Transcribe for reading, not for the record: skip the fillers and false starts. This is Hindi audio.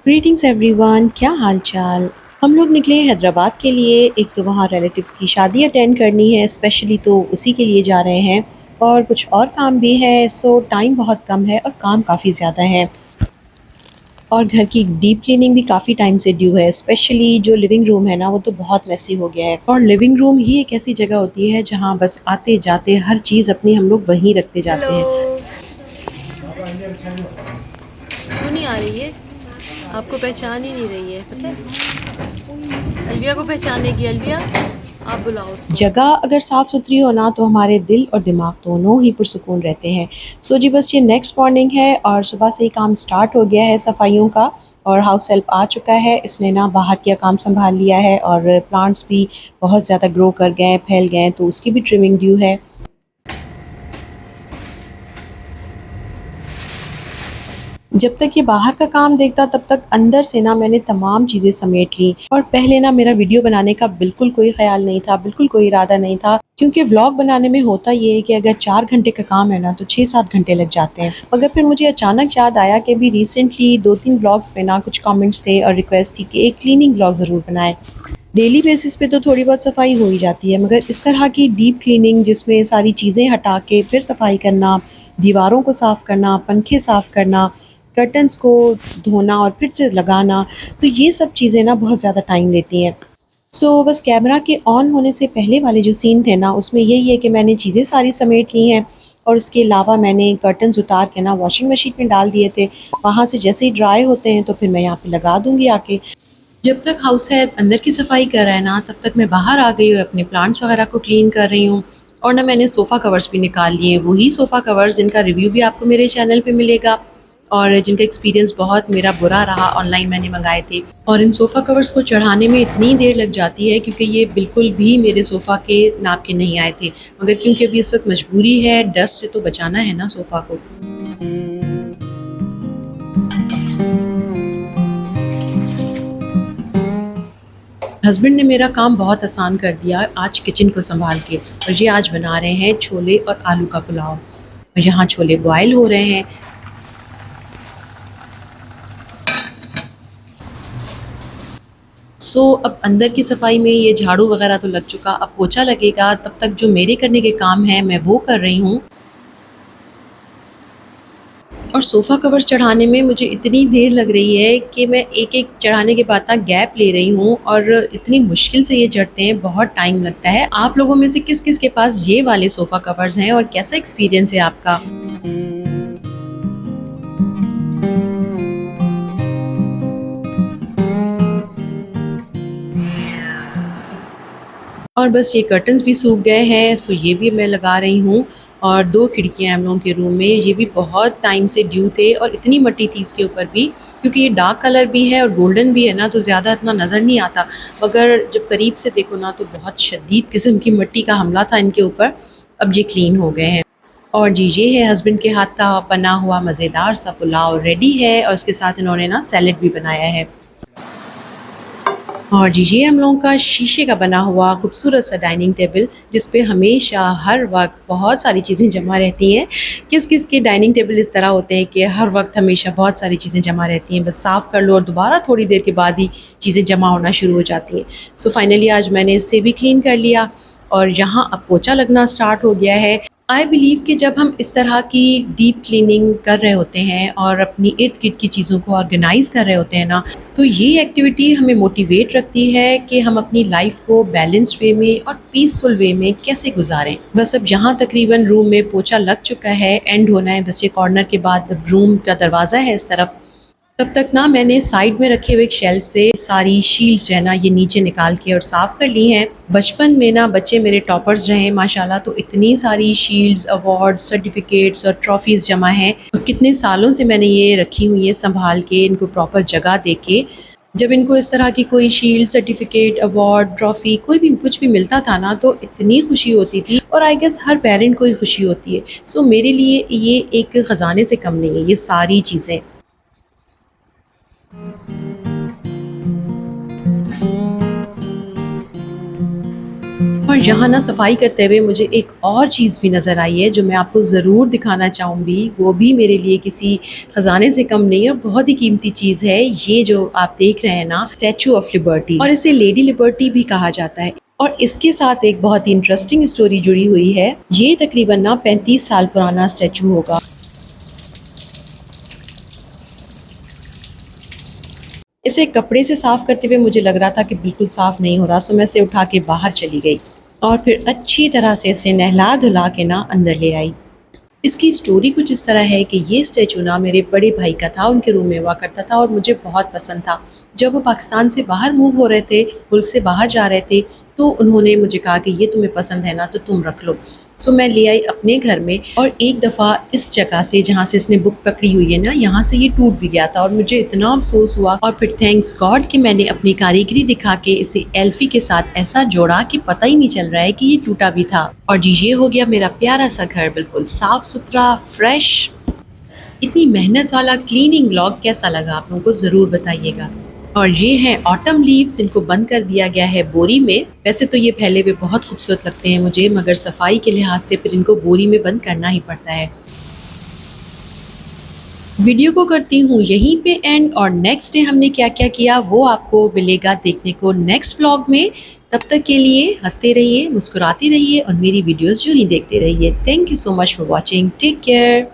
ग्रीटिंग्स एवरीवन, क्या हाल चाल। हम लोग निकले हैदराबाद के लिए। एक तो वहाँ रिलेटिव्स की शादी अटेंड करनी है स्पेशली, तो उसी के लिए जा रहे हैं। और कुछ और काम भी है, सो टाइम बहुत कम है और काम काफ़ी ज़्यादा है। और घर की डीप क्लीनिंग भी काफ़ी टाइम से ड्यू है। स्पेशली जो लिविंग रूम है ना, वो तो बहुत मेसी हो गया है। और लिविंग रूम ही एक ऐसी जगह होती है जहाँ बस आते जाते हर चीज़ अपनी हम लोग वहीं रखते जाते हेलो। हैं। क्यों नहीं आ रही है? आपको पहचान ही नहीं रही है, पता है। अलविया को पहचानेगी। अलविया, आप बुलाओ उसको। जगह अगर साफ़ सुथरी हो ना, तो हमारे दिल और दिमाग दोनों ही पुरसुकून रहते हैं। सो जी, बस ये नेक्स्ट मॉर्निंग है और सुबह से ही काम स्टार्ट हो गया है सफाइयों का। और हाउस हेल्प आ चुका है, इसने ना बाहर का काम संभाल लिया है। और प्लांट्स भी बहुत ज़्यादा ग्रो कर गए हैं, फैल गए हैं, तो उसकी भी ट्रिमिंग ड्यू है। जब तक ये बाहर का काम देखता, तब तक अंदर से ना मैंने तमाम चीज़ें समेट ली। और पहले ना मेरा वीडियो बनाने का बिल्कुल कोई ख़्याल नहीं था, बिल्कुल कोई इरादा नहीं था, क्योंकि व्लॉग बनाने में होता ये है कि अगर 4 घंटे का काम है ना, तो 6-7 घंटे लग जाते हैं। मगर फिर मुझे अचानक याद आया कि अभी रिसेंटली 2-3 व्लॉग्स पे ना कुछ कमेंट्स थे और रिक्वेस्ट थी कि एक क्लीनिंग व्लॉग ज़रूर बनाएँ। डेली बेसिस पे तो थोड़ी बहुत सफाई हो ही जाती है, मगर इस तरह की डीप क्लीनिंग जिसमें सारी चीज़ें हटा के फिर सफाई करना, दीवारों को साफ़ करना, पंखे साफ़ करना, कर्टन्स को धोना और फिर से लगाना, तो ये सब चीज़ें ना बहुत ज़्यादा टाइम लेती हैं। सो बस कैमरा के ऑन होने से पहले वाले जो सीन थे ना, उसमें यही है कि मैंने चीज़ें सारी समेट ली हैं। और उसके अलावा मैंने कर्टन्स उतार के ना वॉशिंग मशीन में डाल दिए थे। वहाँ से जैसे ही ड्राई होते हैं, तो फिर मैं यहाँ पे लगा दूँगी आके। जब तक हाउस हेल्प अंदर की सफाई कर रहा है ना, तब तक मैं बाहर आ गई और अपने प्लांट्स वगैरह को क्लीन कर रही हूँ। और ना मैंने सोफ़ा कवर्स भी निकाल लिए, वही सोफ़ा कवर्स जिनका रिव्यू भी आपको मेरे चैनल पे मिलेगा और जिनका एक्सपीरियंस बहुत मेरा बुरा रहा। ऑनलाइन मैंने मंगाए थे और इन सोफ़ा कवर्स को चढ़ाने में इतनी देर लग जाती है, क्योंकि ये बिल्कुल भी मेरे सोफ़ा के नाप के नहीं आए थे। मगर क्योंकि अभी इस वक्त मजबूरी है, डस्ट से तो बचाना है ना सोफ़ा को। हस्बैंड ने मेरा काम बहुत आसान कर दिया आज किचन को संभाल के। और ये आज बना रहे हैं छोले और आलू का पुलाव। और यहाँ छोले बॉयल हो रहे हैं। अब अंदर की सफाई में ये झाड़ू वगैरह तो लग चुका, अब पोछा लगेगा। तब तक जो मेरे करने के काम हैं मैं वो कर रही हूँ। और सोफ़ा कवर्स चढ़ाने में मुझे इतनी देर लग रही है कि मैं एक-एक चढ़ाने के बाद ना गैप ले रही हूँ और इतनी मुश्किल से ये चढ़ते हैं, बहुत टाइम लगता है। आप लोगों में से किस-किस के पास ये वाले सोफ़ा कवर्स हैं और कैसा एक्सपीरियंस है आपका? और बस ये कर्टन्स भी सूख गए हैं, सो ये भी मैं लगा रही हूँ। और 2 खिड़कियाँ हैं हम लोगों के रूम में, ये भी बहुत टाइम से ड्यू थे और इतनी मट्टी थी इसके ऊपर भी, क्योंकि ये डार्क कलर भी है और गोल्डन भी है ना, तो ज़्यादा इतना नज़र नहीं आता। मगर जब करीब से देखो ना, तो बहुत शदीद किस्म की मिट्टी का हमला था इनके ऊपर। अब ये क्लीन हो गए हैं। और जी, ये है हस्बैंड के हाथ का बना हुआ मज़ेदार सा पुलाव रेडी है और उसके साथ इन्होंने ना सैलेड भी बनाया है। और जी, ये हम लोगों का शीशे का बना हुआ खूबसूरत सा डाइनिंग टेबल, जिस पे हमेशा हर वक्त बहुत सारी चीज़ें जमा रहती हैं। किस किस के डाइनिंग टेबल इस तरह होते हैं कि हर वक्त हमेशा बहुत सारी चीज़ें जमा रहती हैं, बस साफ़ कर लो और दोबारा थोड़ी देर के बाद ही चीज़ें जमा होना शुरू हो जाती हैं। सो फाइनली आज मैंने इससे भी क्लीन कर लिया और यहाँ अब पोछा लगना स्टार्ट हो गया है। आई बिलीव कि जब हम इस तरह की डीप क्लीनिंग कर रहे होते हैं और अपनी इर्द गिर्द की चीज़ों को ऑर्गेनाइज कर रहे होते हैं ना, तो ये एक्टिविटी हमें मोटिवेट रखती है कि हम अपनी लाइफ को बैलेंस्ड वे में और पीसफुल वे में कैसे गुजारें। बस अब यहाँ तकरीबन रूम में पोछा लग चुका है, एंड होना है बस ये कॉर्नर के बाद। अब रूम का दरवाज़ा है इस तरफ। तब तक ना मैंने साइड में रखे हुए एक शेल्फ से सारी शील्ड्स जो है ना, ये नीचे निकाल के और साफ़ कर ली हैं। बचपन में ना बच्चे मेरे टॉपर्स रहे हैं माशाल्लाह, तो इतनी सारी शील्ड्स, अवार्ड्स, सर्टिफिकेट्स और ट्रॉफ़ीज़ जमा हैं और कितने सालों से मैंने ये रखी हुई है संभाल के, इनको प्रॉपर जगह दे के। जब इनको इस तरह की कोई शील्ड, सर्टिफिकेट, अवार्ड, ट्रॉफ़ी कोई भी कुछ भी मिलता था ना, तो इतनी खुशी होती थी और आई गेस हर पेरेंट को ही खुशी होती है। सो मेरे लिए ये एक ख़जाने से कम नहीं है ये सारी चीज़ें। और और यहाँ ना सफाई करते हुए मुझे एक और चीज़ भी नज़र आई है जो मैं आपको ज़रूर दिखाना चाहूँगी। वो भी मेरे लिए किसी ख़जाने से कम नहीं है, बहुत ही कीमती चीज़ है। ये जो आप देख रहे हैं ना, स्टैचू ऑफ लिबर्टी, और इसे लेडी लिबर्टी भी कहा जाता है। और इसके साथ एक बहुत ही इंटरेस्टिंग स्टोरी जुड़ी हुई है। ये तकरीबन ना 35 साल पुराना स्टैचू होगा। इसे कपड़े से साफ करते हुए मुझे लग रहा था कि बिल्कुल साफ नहीं हो रहा, सो मैं इसे उठा के बाहर चली गई और फिर अच्छी तरह से इसे नहला धुला के ना अंदर ले आई। इसकी स्टोरी कुछ इस तरह है कि ये स्टैचू ना मेरे बड़े भाई का था, उनके रूम में हुआ करता था और मुझे बहुत पसंद था। जब वो पाकिस्तान से बाहर मूव हो रहे थे, मुल्क से बाहर जा रहे थे, तो उन्होंने मुझे कहा कि ये तुम्हें पसंद है ना, तो तुम रख लो। सो मैं ले आई अपने घर में, और एक दफ़ा इस जगह से जहाँ से इसने बुक पकड़ी हुई है ना, यहाँ से ये टूट भी गया था और मुझे इतना अफसोस हुआ। और फिर थैंक्स गॉड कि मैंने अपनी कारीगरी दिखा के इसे एल्फी के साथ ऐसा जोड़ा कि पता ही नहीं चल रहा है कि ये टूटा भी था। और जी, ये हो गया मेरा प्यारा सा घर, बिल्कुल साफ सुथरा, फ्रेश। इतनी मेहनत वाला क्लीनिंग व्लॉग कैसा लगा आप लोगों को ज़रूर बताइएगा। और ये हैं ऑटम लीव्स, इनको बंद कर दिया गया है बोरी में। वैसे तो ये फैले हुए बहुत खूबसूरत लगते हैं मुझे, मगर सफाई के लिहाज से फिर इनको बोरी में बंद करना ही पड़ता है। वीडियो को करती हूँ यहीं पे एंड, और नेक्स्ट डे हमने क्या क्या किया वो आपको मिलेगा देखने को नेक्स्ट व्लॉग में। तब तक के लिए हंसते रहिए, मुस्कुराते रहिए और मेरी वीडियोस जो ही देखते रहिए। Thank you so much for watching. Take care.